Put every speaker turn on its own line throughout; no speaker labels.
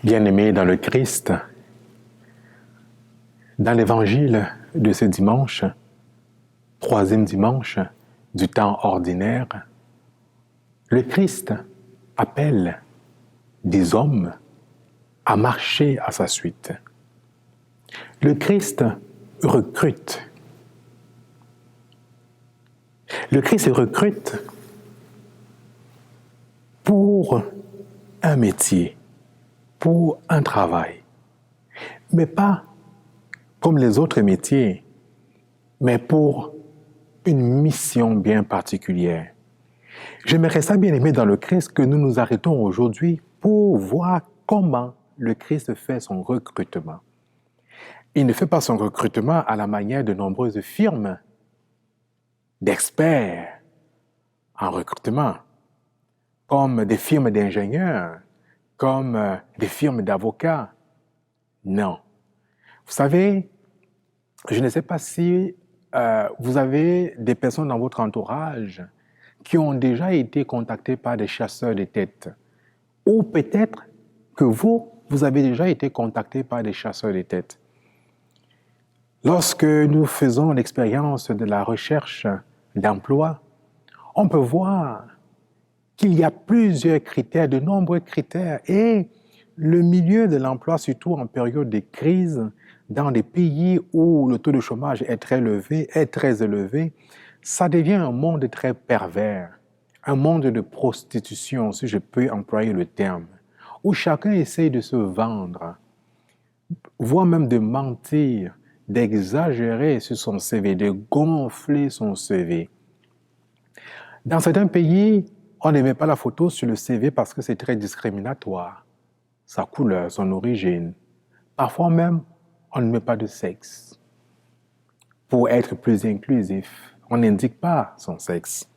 Bien-aimés dans le Christ, dans l'évangile de ce dimanche, troisième dimanche du temps ordinaire, le Christ appelle des hommes à marcher à sa suite. Le Christ recrute. Le Christ recrute pour un métier, pour un travail, mais pas comme les autres métiers, mais pour une mission bien particulière. J'aimerais ça, bien aimé dans le Christ, que nous nous arrêtons aujourd'hui pour voir comment le Christ fait son recrutement. Il ne fait pas son recrutement à la manière de nombreuses firmes d'experts en recrutement, comme des firmes d'ingénieurs, comme des firmes d'avocats. Non. Vous savez, je ne sais pas si vous avez des personnes dans votre entourage qui ont déjà été contactées par des chasseurs de têtes. Ou peut-être que vous avez déjà été contacté par des chasseurs de têtes. Lorsque nous faisons l'expérience de la recherche d'emploi, on peut voir qu'il y a plusieurs critères, de nombreux critères, et le milieu de l'emploi, surtout en période de crise, dans des pays où le taux de chômage est très élevé, ça devient un monde très pervers, un monde de prostitution, si je peux employer le terme, où chacun essaie de se vendre, voire même de mentir, d'exagérer sur son CV, de gonfler son CV. Dans certains pays, on ne met pas la photo sur le CV parce que c'est très discriminatoire. Sa couleur, son origine. Parfois même, on ne met pas de sexe. Pour être plus inclusif, on n'indique pas son sexe.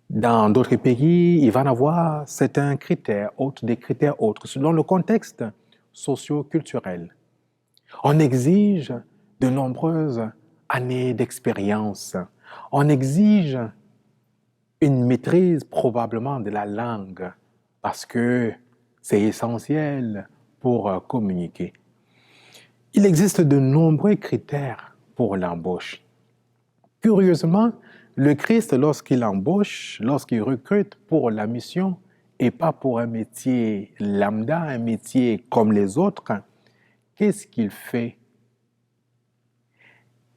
Dans d'autres pays, il va y avoir certains critères autres, des critères autres, selon le contexte socio-culturel. On exige de nombreuses années d'expérience. On exige une maîtrise probablement de la langue parce que c'est essentiel pour communiquer. Il existe de nombreux critères pour l'embauche. Curieusement, le Christ, lorsqu'il embauche, lorsqu'il recrute pour la mission et pas pour un métier lambda, un métier comme les autres, qu'est-ce qu'il fait?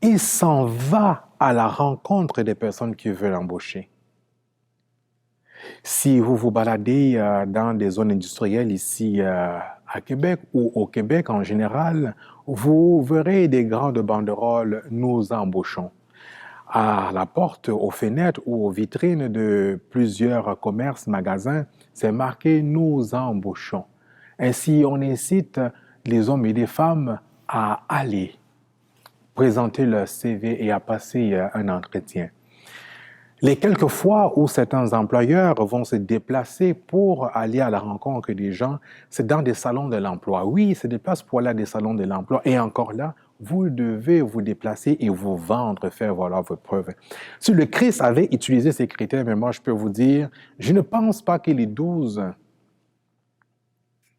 Il s'en va à la rencontre des personnes qui veulent embaucher. Si vous vous baladez dans des zones industrielles ici à Québec ou au Québec en général, vous verrez des grandes banderoles « Nous embauchons ». À la porte, aux fenêtres ou aux vitrines de plusieurs commerces, magasins, c'est marqué « Nous embauchons ». Ainsi, on incite les hommes et les femmes à aller présenter leur CV et à passer un entretien. Les quelques fois où certains employeurs vont se déplacer pour aller à la rencontre des gens, c'est dans des salons de l'emploi. Oui, ils se déplacent pour aller à des salons de l'emploi. Et encore là, vous devez vous déplacer et vous vendre, faire valoir vos preuves. Si le Christ avait utilisé ces critères, mais moi je peux vous dire, je ne pense pas que les 12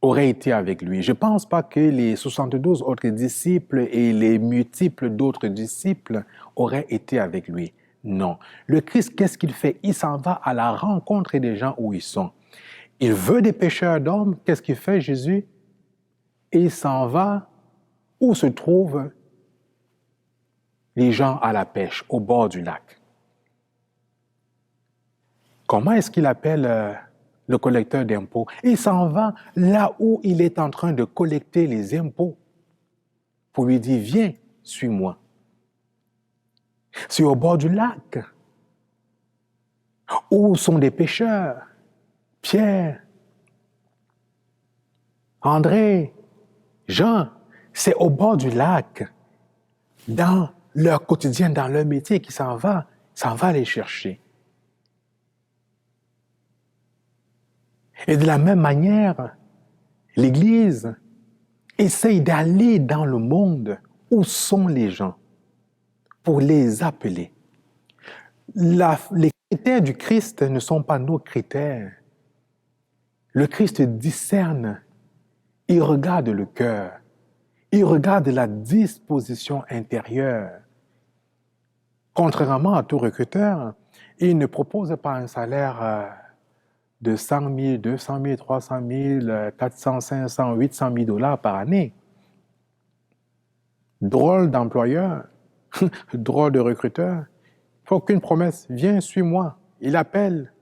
auraient été avec lui. Je ne pense pas que les 72 autres disciples et les multiples d'autres disciples auraient été avec lui. Non. Le Christ, qu'est-ce qu'il fait? Il s'en va à la rencontre des gens où ils sont. Il veut des pêcheurs d'hommes. Qu'est-ce qu'il fait, Jésus? Il s'en va où se trouvent les gens à la pêche, au bord du lac. Comment est-ce qu'il appelle le collecteur d'impôts? Il s'en va là où il est en train de collecter les impôts pour lui dire, viens, suis-moi. C'est au bord du lac, où sont des pêcheurs, Pierre, André, Jean. C'est au bord du lac, dans leur quotidien, dans leur métier, qui s'en va les chercher. Et de la même manière, l'Église essaye d'aller dans le monde où sont les gens, pour les appeler. Les critères du Christ ne sont pas nos critères. Le Christ discerne Il regarde le cœur. Il regarde la disposition intérieure. Contrairement à tout recruteur, il ne propose pas un salaire de 100 000, 200 000, 300 000, 400, 500, 800 000 dollars par année. Drôle d'employeur, drôle de recruteur. Il faut qu'une promesse, viens, suis-moi. Il appelle.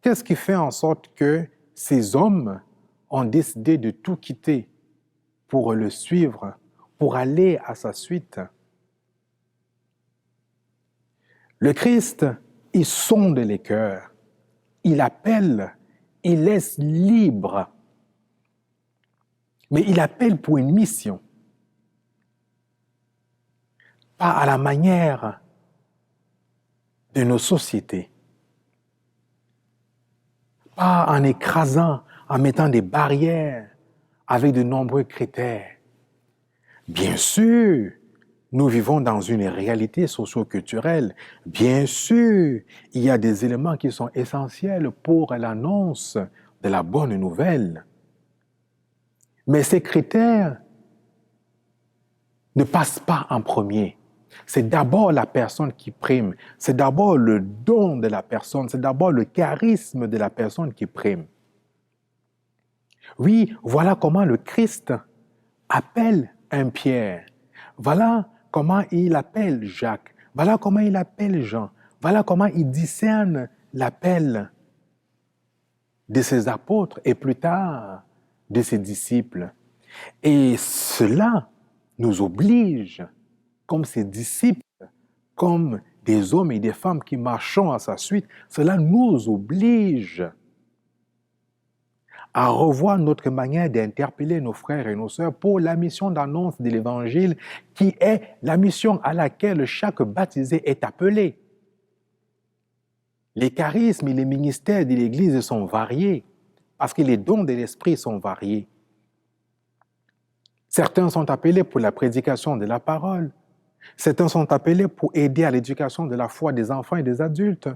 Qu'est-ce qui fait en sorte que ces hommes ont décidé de tout quitter pour le suivre, pour aller à sa suite? Le Christ, il sonde les cœurs, il appelle, il laisse libre, mais il appelle pour une mission, pas à la manière de nos sociétés, pas en écrasant, en mettant des barrières avec de nombreux critères. Bien sûr, nous vivons dans une réalité socio-culturelle. Bien sûr, il y a des éléments qui sont essentiels pour l'annonce de la bonne nouvelle. Mais ces critères ne passent pas en premier. C'est d'abord la personne qui prime. C'est d'abord le don de la personne. C'est d'abord le charisme de la personne qui prime. Oui, voilà comment le Christ appelle un Pierre. Voilà comment il appelle Jacques. Voilà comment il appelle Jean. Voilà comment il discerne l'appel de ses apôtres et plus tard de ses disciples. Et cela nous oblige, comme ses disciples, comme des hommes et des femmes qui marchons à sa suite, cela nous oblige à revoir notre manière d'interpeller nos frères et nos sœurs pour la mission d'annonce de l'Évangile, qui est la mission à laquelle chaque baptisé est appelé. Les charismes et les ministères de l'Église sont variés, parce que les dons de l'Esprit sont variés. Certains sont appelés pour la prédication de la parole. Certains sont appelés pour aider à l'éducation de la foi des enfants et des adultes.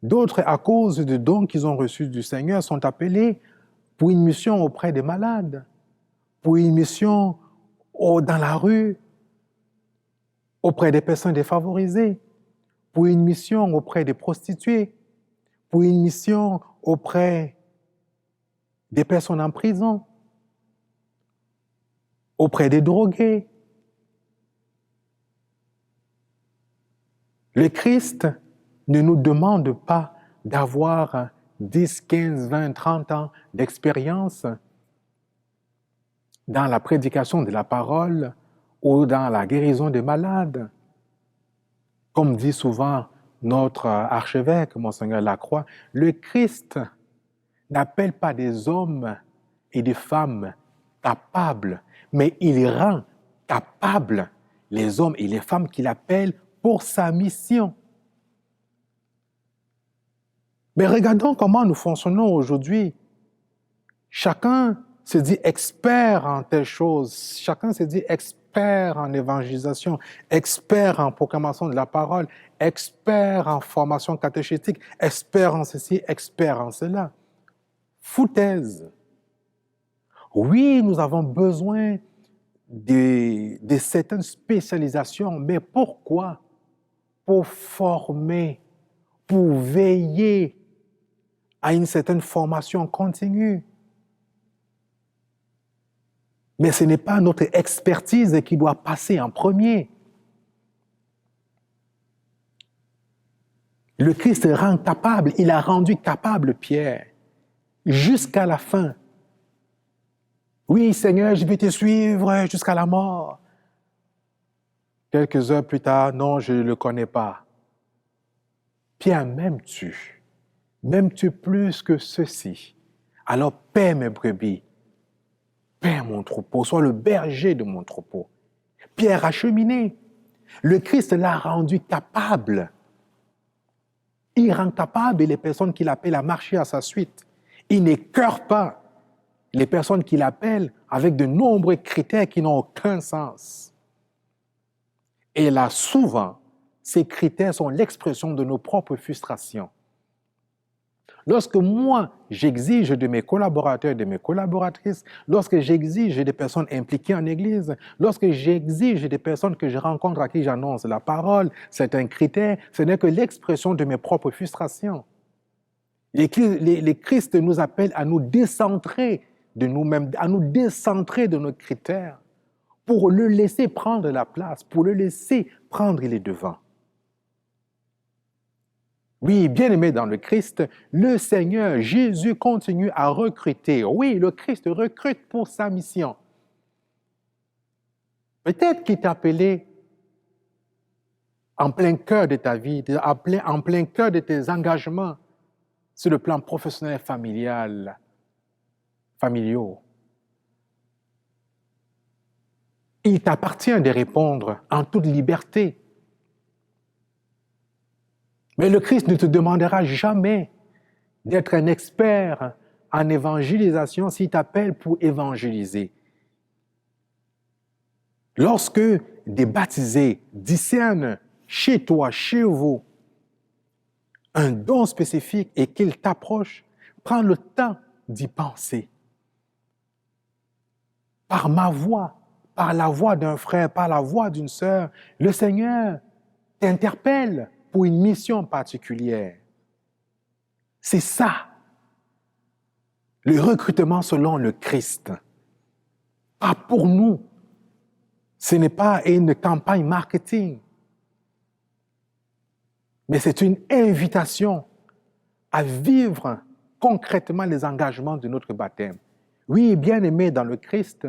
D'autres, à cause des dons qu'ils ont reçus du Seigneur, sont appelés pour une mission auprès des malades, pour une mission dans la rue, auprès des personnes défavorisées, pour une mission auprès des prostituées, pour une mission auprès des personnes en prison, auprès des drogués. Le Christ ne nous demande pas d'avoir 10, 15, 20, 30 ans d'expérience dans la prédication de la parole ou dans la guérison des malades. Comme dit souvent notre archevêque, Monseigneur Lacroix, le Christ n'appelle pas des hommes et des femmes capables, mais il rend capables les hommes et les femmes qu'il appelle pour sa mission. Mais regardons comment nous fonctionnons aujourd'hui. Chacun se dit expert en telle chose. Chacun se dit expert en évangélisation, expert en proclamation de la parole, expert en formation catéchétique, expert en ceci, expert en cela. Foutaise. Oui, nous avons besoin de certaines spécialisations, mais pourquoi? Pour former, pour veiller à une certaine formation continue. Mais ce n'est pas notre expertise qui doit passer en premier. Le Christ rend capable, il a rendu capable Pierre jusqu'à la fin. Oui, Seigneur, je vais te suivre jusqu'à la mort. Quelques heures plus tard, non, je ne le connais pas. Pierre, m'aimes-tu? M'aimes-tu plus que ceci? Alors paie mes brebis, paie mon troupeau, sois le berger de mon troupeau. Pierre a cheminé. Le Christ l'a rendu capable. Il rend capable les personnes qu'il appelle à marcher à sa suite. Il n'écœure pas les personnes qu'il appelle avec de nombreux critères qui n'ont aucun sens. Et là, souvent, ces critères sont l'expression de nos propres frustrations. Lorsque moi, j'exige de mes collaborateurs et de mes collaboratrices, lorsque j'exige des personnes impliquées en Église, lorsque j'exige des personnes que je rencontre à qui j'annonce la parole, c'est un critère, ce n'est que l'expression de mes propres frustrations. Les Christ nous appellent à nous décentrer de nous-mêmes, à nous décentrer de nos critères pour le laisser prendre la place, pour le laisser prendre les devants. Oui, bien-aimé dans le Christ, le Seigneur Jésus continue à recruter. Oui, le Christ recrute pour sa mission. Peut-être qu'il t'a appelé en plein cœur de ta vie, en plein cœur de tes engagements sur le plan professionnel, familiaux. Il t'appartient de répondre en toute liberté. Mais le Christ ne te demandera jamais d'être un expert en évangélisation s'il t'appelle pour évangéliser. Lorsque des baptisés discernent chez toi, chez vous, un don spécifique et qu'ils t'approchent, prends le temps d'y penser. Par ma voix, par la voix d'un frère, par la voix d'une sœur, le Seigneur t'interpelle pour une mission particulière. C'est ça, le recrutement selon le Christ. Pas pour nous. Ce n'est pas une campagne marketing, mais c'est une invitation à vivre concrètement les engagements de notre baptême. Oui, bien-aimés dans le Christ,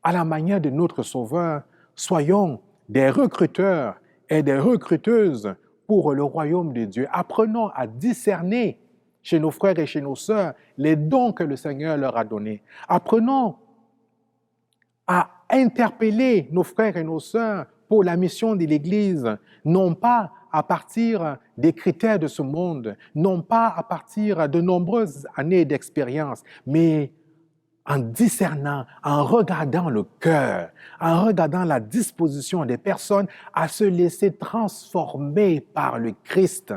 à la manière de notre Sauveur, soyons des recruteurs et des recruteuses pour le royaume de Dieu. Apprenons à discerner chez nos frères et chez nos sœurs les dons que le Seigneur leur a donnés. Apprenons à interpeller nos frères et nos sœurs pour la mission de l'Église, non pas à partir des critères de ce monde, non pas à partir de nombreuses années d'expérience, mais en discernant, en regardant le cœur, en regardant la disposition des personnes à se laisser transformer par le Christ,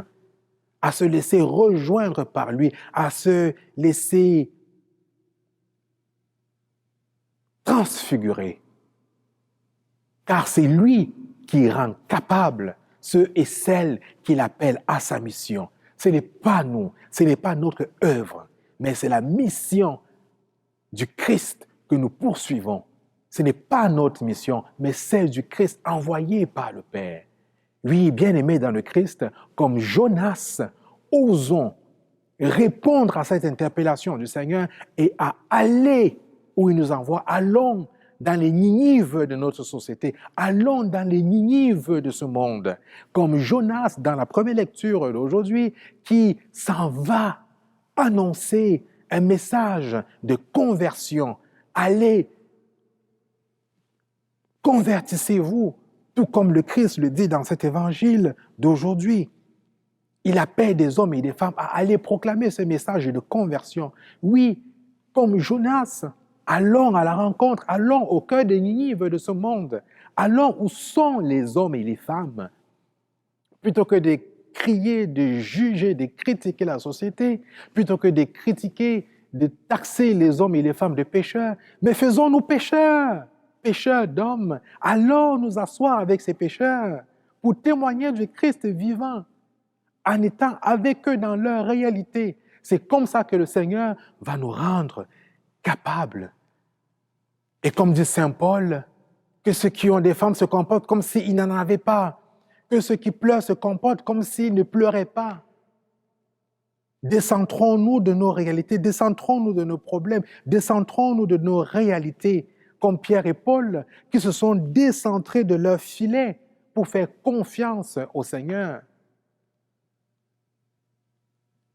à se laisser rejoindre par lui, à se laisser transfigurer. Car c'est lui qui rend capable ceux et celles qu'il appelle à sa mission. Ce n'est pas nous, ce n'est pas notre œuvre, mais c'est la mission du Christ que nous poursuivons. Ce n'est pas notre mission, mais celle du Christ envoyé par le Père. Oui, bien-aimés dans le Christ, comme Jonas, osons répondre à cette interpellation du Seigneur et à aller où il nous envoie. Allons dans les Ninives de notre société. Allons dans les Ninives de ce monde. Comme Jonas, dans la première lecture d'aujourd'hui, qui s'en va annoncer un message de conversion. Allez, convertissez-vous, tout comme le Christ le dit dans cet évangile d'aujourd'hui. Il appelle des hommes et des femmes à aller proclamer ce message de conversion. Oui, comme Jonas, allons à la rencontre, allons au cœur des Ninives de ce monde. Allons où sont les hommes et les femmes. Plutôt que de crier, de juger, de critiquer la société, plutôt que de critiquer, de taxer les hommes et les femmes de pécheurs, mais faisons-nous pécheurs, pécheurs d'hommes. Allons nous asseoir avec ces pécheurs pour témoigner du Christ vivant, en étant avec eux dans leur réalité. C'est comme ça que le Seigneur va nous rendre capables. Et comme dit Saint Paul, que ceux qui ont des femmes se comportent comme s'ils n'en avaient pas, que ceux qui pleurent se comportent comme s'ils ne pleuraient pas. Décentrons-nous de nos réalités, décentrons-nous de nos problèmes, décentrons-nous de nos réalités, comme Pierre et Paul, qui se sont décentrés de leur filet pour faire confiance au Seigneur.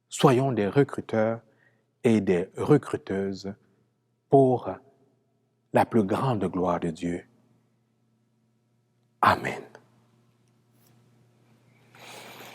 Soyons des recruteurs et des recruteuses pour la plus grande gloire de Dieu. Amen.